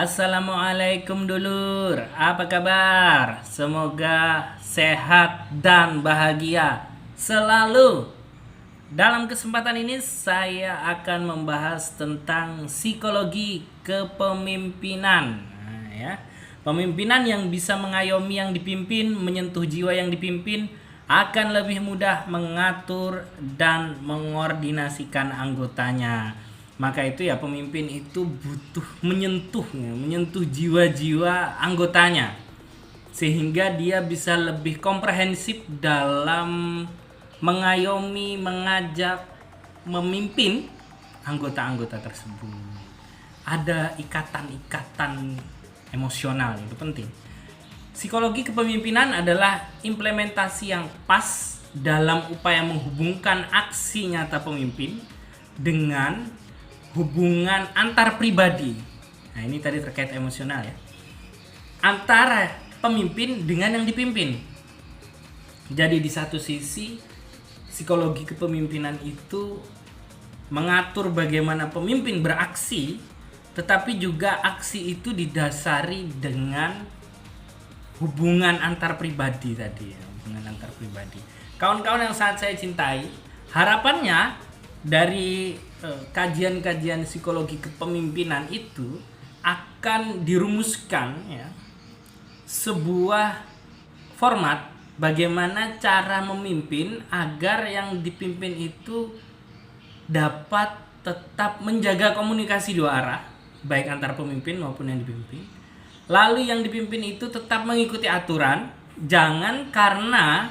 Assalamualaikum dulur, apa kabar? Semoga sehat dan bahagia selalu. Dalam kesempatan ini saya akan membahas tentang psikologi kepemimpinan. Pemimpinan yang bisa mengayomi yang dipimpin, menyentuh jiwa yang dipimpin, akan lebih mudah mengatur dan mengordinasikan anggotanya. Maka itu ya, pemimpin itu butuh menyentuh jiwa-jiwa anggotanya, sehingga dia bisa lebih komprehensif dalam mengayomi, mengajak, memimpin anggota-anggota tersebut. Ada ikatan-ikatan emosional, itu penting. Psikologi kepemimpinan adalah implementasi yang pas dalam upaya menghubungkan aksi nyata pemimpin dengan hubungan antar pribadi. Nah, ini tadi terkait emosional ya. Antara pemimpin dengan yang dipimpin. Jadi di satu sisi psikologi kepemimpinan itu mengatur bagaimana pemimpin beraksi, tetapi juga aksi itu didasari dengan hubungan antar pribadi tadi ya, hubungan antar pribadi. Kawan-kawan yang sangat saya cintai, harapannya dari kajian-kajian psikologi kepemimpinan itu akan dirumuskan ya sebuah format bagaimana cara memimpin agar yang dipimpin itu dapat tetap menjaga komunikasi dua arah, baik antar pemimpin maupun yang dipimpin. Lalu yang dipimpin itu tetap mengikuti aturan, jangan karena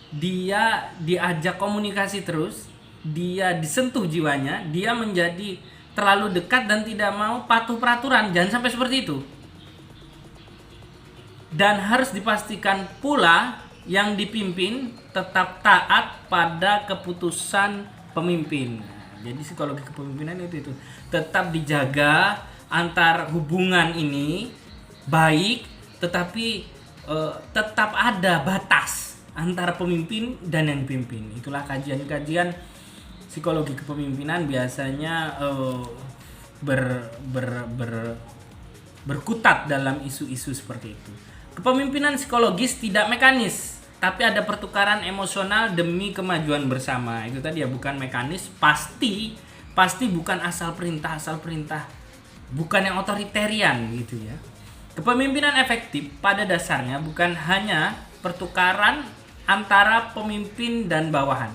dia diajak komunikasi terus, dia disentuh jiwanya, dia menjadi terlalu dekat dan tidak mau patuh peraturan. Jangan sampai seperti itu. Dan harus dipastikan pula yang dipimpin tetap taat pada keputusan pemimpin. Jadi psikologi kepemimpinan itu tetap dijaga antar hubungan ini baik, tetapi tetap ada batas antara pemimpin dan yang dipimpin. Itulah kajian-kajian psikologi kepemimpinan biasanya berkutat dalam isu-isu seperti itu. Kepemimpinan psikologis tidak mekanis, tapi ada pertukaran emosional demi kemajuan bersama. Itu tadi ya, bukan mekanis, pasti bukan asal perintah, bukan yang otoritarian gitu ya. Kepemimpinan efektif pada dasarnya bukan hanya pertukaran antara pemimpin dan bawahan.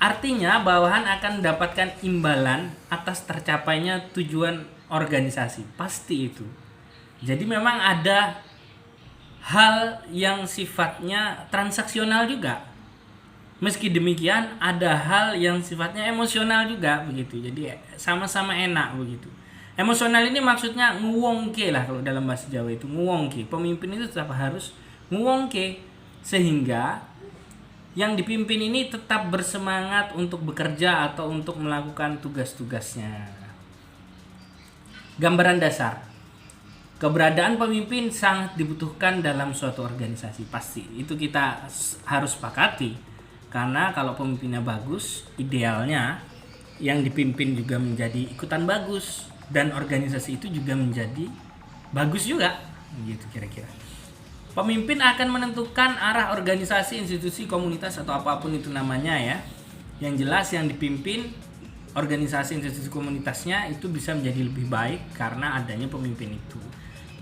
Artinya bawahan akan mendapatkan imbalan atas tercapainya tujuan organisasi. Pasti itu. Jadi memang ada hal yang sifatnya transaksional juga. Meski demikian ada hal yang sifatnya emosional juga begitu. Jadi sama-sama enak begitu. Emosional ini maksudnya nguwongke lah, kalau dalam bahasa Jawa itu nguwongke. Pemimpin itu tetap harus nguwongke sehingga yang dipimpin ini tetap bersemangat untuk bekerja atau untuk melakukan tugas-tugasnya. Gambaran dasar, keberadaan pemimpin sangat dibutuhkan dalam suatu organisasi. Pasti, itu kita harus sepakati. Karena kalau pemimpinnya bagus, idealnya yang dipimpin juga menjadi ikutan bagus. Dan organisasi itu juga menjadi bagus juga. Gitu kira-kira. Pemimpin akan menentukan arah organisasi, institusi, komunitas atau apapun itu namanya ya. Yang jelas yang dipimpin organisasi, institusi, komunitasnya itu bisa menjadi lebih baik karena adanya pemimpin itu.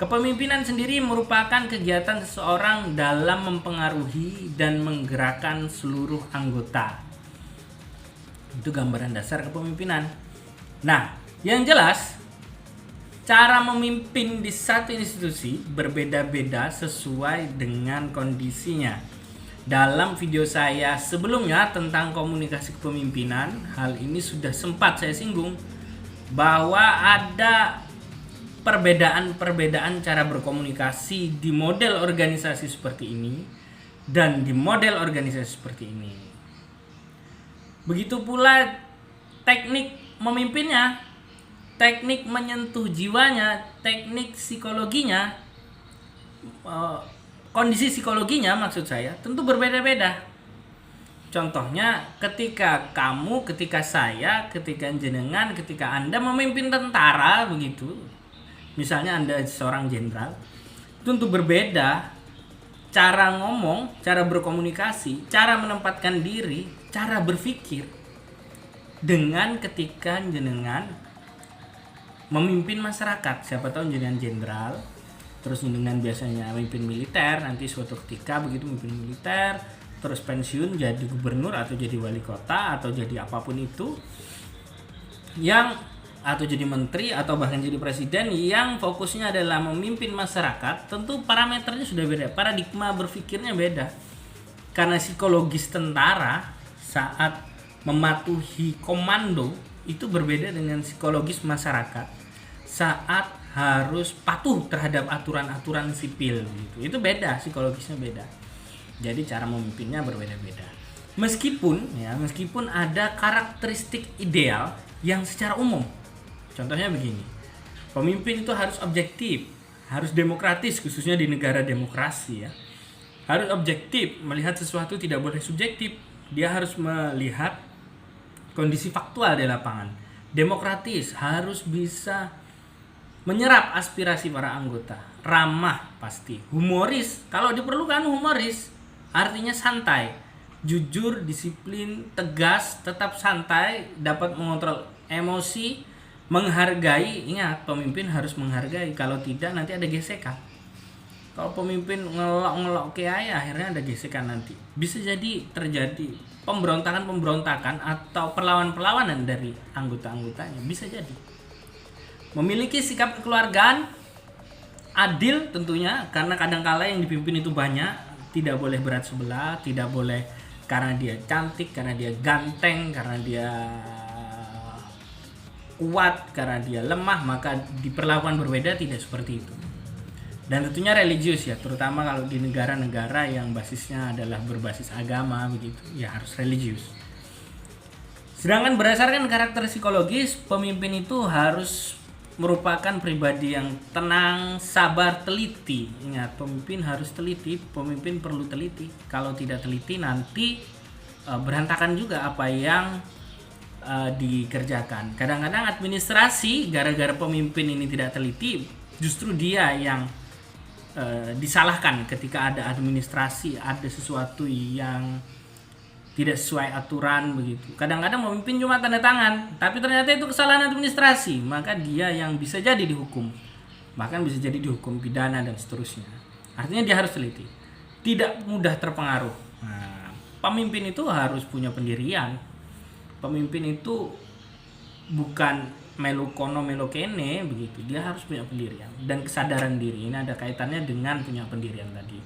Kepemimpinan sendiri merupakan kegiatan seseorang dalam mempengaruhi dan menggerakkan seluruh anggota. Itu gambaran dasar kepemimpinan. Nah, yang jelas cara memimpin di satu institusi berbeda-beda sesuai dengan kondisinya. Dalam video saya sebelumnya tentang komunikasi kepemimpinan, hal ini sudah sempat saya singgung bahwa ada perbedaan cara berkomunikasi di model organisasi seperti ini dan di model organisasi seperti ini. Begitu pula teknik memimpinnya, teknik menyentuh jiwanya, teknik psikologinya, kondisi psikologinya maksud saya tentu berbeda-beda. Contohnya ketika kamu, ketika saya, ketika jenengan, ketika Anda memimpin tentara begitu. misalnya Anda seorang jenderal, itu untuk berbeda cara ngomong, cara berkomunikasi, cara menempatkan diri, cara berpikir dengan ketika jenengan memimpin masyarakat. Siapa tahu jenengan jenderal, terus jenengan biasanya memimpin militer, nanti suatu ketika begitu memimpin militer, terus pensiun jadi gubernur atau jadi wali kota atau jadi apapun itu, yang atau jadi menteri atau bahkan jadi presiden yang fokusnya adalah memimpin masyarakat, tentu parameternya sudah beda, paradigma berpikirnya beda. Karena psikologis tentara saat mematuhi komando itu berbeda dengan psikologis masyarakat saat harus patuh terhadap aturan-aturan sipil gitu. Itu beda, psikologisnya beda. Jadi cara memimpinnya berbeda-beda. Meskipun ada karakteristik ideal yang secara umum. Contohnya begini. Pemimpin itu harus objektif, harus demokratis, khususnya di negara demokrasi ya. Harus objektif, melihat sesuatu tidak boleh subjektif. Dia harus melihat kondisi faktual di lapangan. Demokratis, harus bisa menyerap aspirasi para anggota. Ramah pasti. Humoris, kalau diperlukan humoris. Artinya santai, jujur, disiplin, tegas, tetap santai, dapat mengontrol emosi, menghargai. Ingat, pemimpin harus menghargai. Kalau tidak nanti ada gesekan. Kalau pemimpin ngelok-ngelok kiai, akhirnya ada gesekan nanti. Bisa jadi terjadi pemberontakan atau perlawanan-perlawanan dari anggota-anggotanya. Bisa jadi. Memiliki sikap kekeluargaan adil tentunya, karena kadang-kala yang dipimpin itu banyak. Tidak boleh berat sebelah, tidak boleh karena dia cantik, karena dia ganteng, karena dia kuat, karena dia lemah, maka diperlakukan berbeda. Tidak seperti itu. Dan tentunya religius ya, terutama kalau di negara-negara yang basisnya adalah berbasis agama begitu, ya harus religius. Sedangkan berdasarkan karakter psikologis, pemimpin itu harus merupakan pribadi yang tenang, sabar, teliti. Ingat, pemimpin harus teliti, pemimpin perlu teliti. Kalau tidak teliti nanti berantakan juga apa yang dikerjakan. Kadang-kadang administrasi gara-gara pemimpin ini tidak teliti, justru dia yang disalahkan ketika ada administrasi, ada sesuatu yang tidak sesuai aturan begitu. Kadang-kadang memimpin cuma tanda tangan, tapi ternyata itu kesalahan administrasi, maka dia yang bisa jadi dihukum. Bahkan bisa jadi dihukum pidana dan seterusnya. Artinya dia harus teliti. Tidak mudah terpengaruh. Nah, pemimpin itu harus punya pendirian. Pemimpin itu bukan melu kono melu kene begitu. Dia harus punya pendirian dan kesadaran diri. Ini ada kaitannya dengan punya pendirian tadi.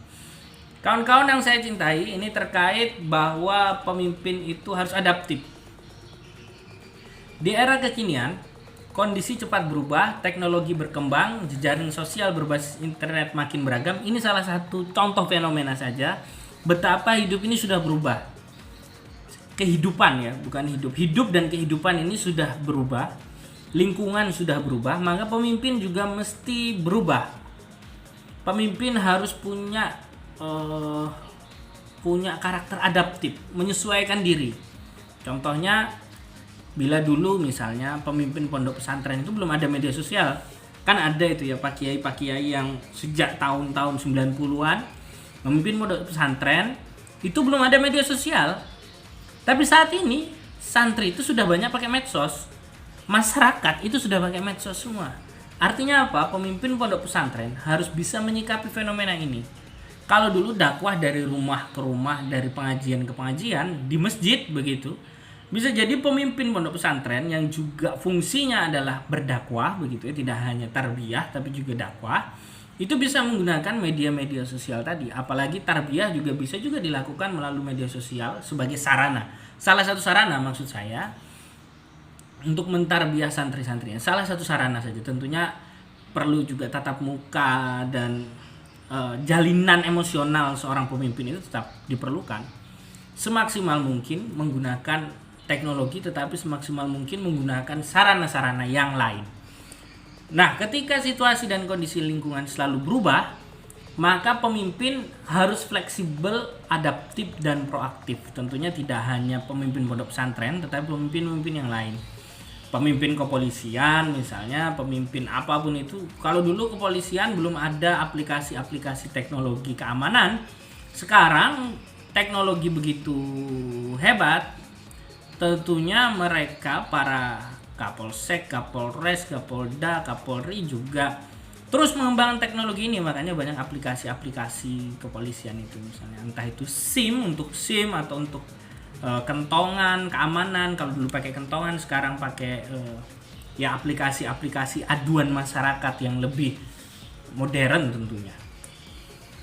Kawan-kawan yang saya cintai, ini terkait bahwa pemimpin itu harus adaptif. Di era kekinian, kondisi cepat berubah, teknologi berkembang, jejaring sosial berbasis internet makin beragam. Ini salah satu contoh fenomena saja betapa hidup ini sudah berubah. Kehidupan ya, bukan hidup. Hidup dan kehidupan ini sudah berubah. Lingkungan sudah berubah, maka pemimpin juga mesti berubah. Pemimpin harus punya karakter adaptif, menyesuaikan diri. Contohnya, bila dulu misalnya pemimpin pondok pesantren itu belum ada media sosial. Kan ada itu ya pak kiai yang sejak tahun-tahun 90-an memimpin pondok pesantren, itu belum ada media sosial. Tapi saat ini santri itu sudah banyak pakai medsos. Masyarakat itu sudah pakai medsos semua. Artinya apa? Pemimpin pondok pesantren harus bisa menyikapi fenomena ini. Kalau dulu dakwah dari rumah ke rumah, dari pengajian ke pengajian, di masjid begitu, bisa jadi pemimpin pondok pesantren yang juga fungsinya adalah berdakwah begitu ya, tidak hanya tarbiyah tapi juga dakwah, itu bisa menggunakan media-media sosial tadi. Apalagi tarbiyah juga bisa juga dilakukan melalui media sosial sebagai sarana. Salah satu sarana maksud saya untuk mentarbiyah santri-santrinya. Salah satu sarana saja. Tentunya perlu juga tatap muka dan jalinan emosional seorang pemimpin itu tetap diperlukan. Semaksimal mungkin menggunakan teknologi, tetapi semaksimal mungkin menggunakan sarana-sarana yang lain. Nah, ketika situasi dan kondisi lingkungan selalu berubah, maka pemimpin harus fleksibel, adaptif, dan proaktif. Tentunya tidak hanya pemimpin pondok pesantren, tetapi pemimpin-pemimpin yang lain. pemimpin kepolisian misalnya, pemimpin apapun itu. Kalau dulu kepolisian belum ada aplikasi-aplikasi teknologi keamanan, sekarang teknologi begitu hebat, tentunya mereka para Kapolsek, Kapolres, Kapolda, Kapolri juga terus mengembangkan teknologi ini. Makanya banyak aplikasi-aplikasi kepolisian itu, misalnya entah itu SIM atau untuk kentongan keamanan. Kalau dulu pakai kentongan, sekarang pakai ya aplikasi-aplikasi aduan masyarakat yang lebih modern tentunya.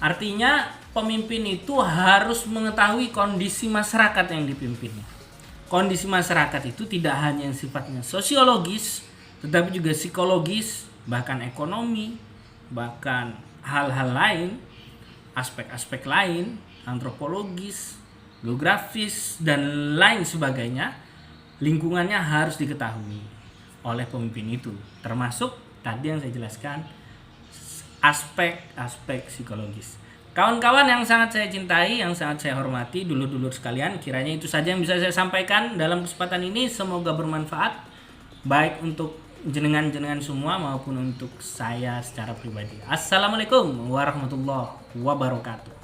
Artinya pemimpin itu harus mengetahui kondisi masyarakat yang dipimpinnya. Kondisi masyarakat itu tidak hanya yang sifatnya sosiologis, tetapi juga psikologis, bahkan ekonomi, bahkan hal-hal lain, aspek-aspek lain, antropologis, geografis, dan lain sebagainya. Lingkungannya harus diketahui oleh pemimpin itu, termasuk tadi yang saya jelaskan, aspek-aspek psikologis. Kawan-kawan yang sangat saya cintai, yang sangat saya hormati, dulur-dulur sekalian, kiranya itu saja yang bisa saya sampaikan dalam kesempatan ini. Semoga bermanfaat baik untuk jenengan-jenengan semua maupun untuk saya secara pribadi. Assalamualaikum warahmatullahi wabarakatuh.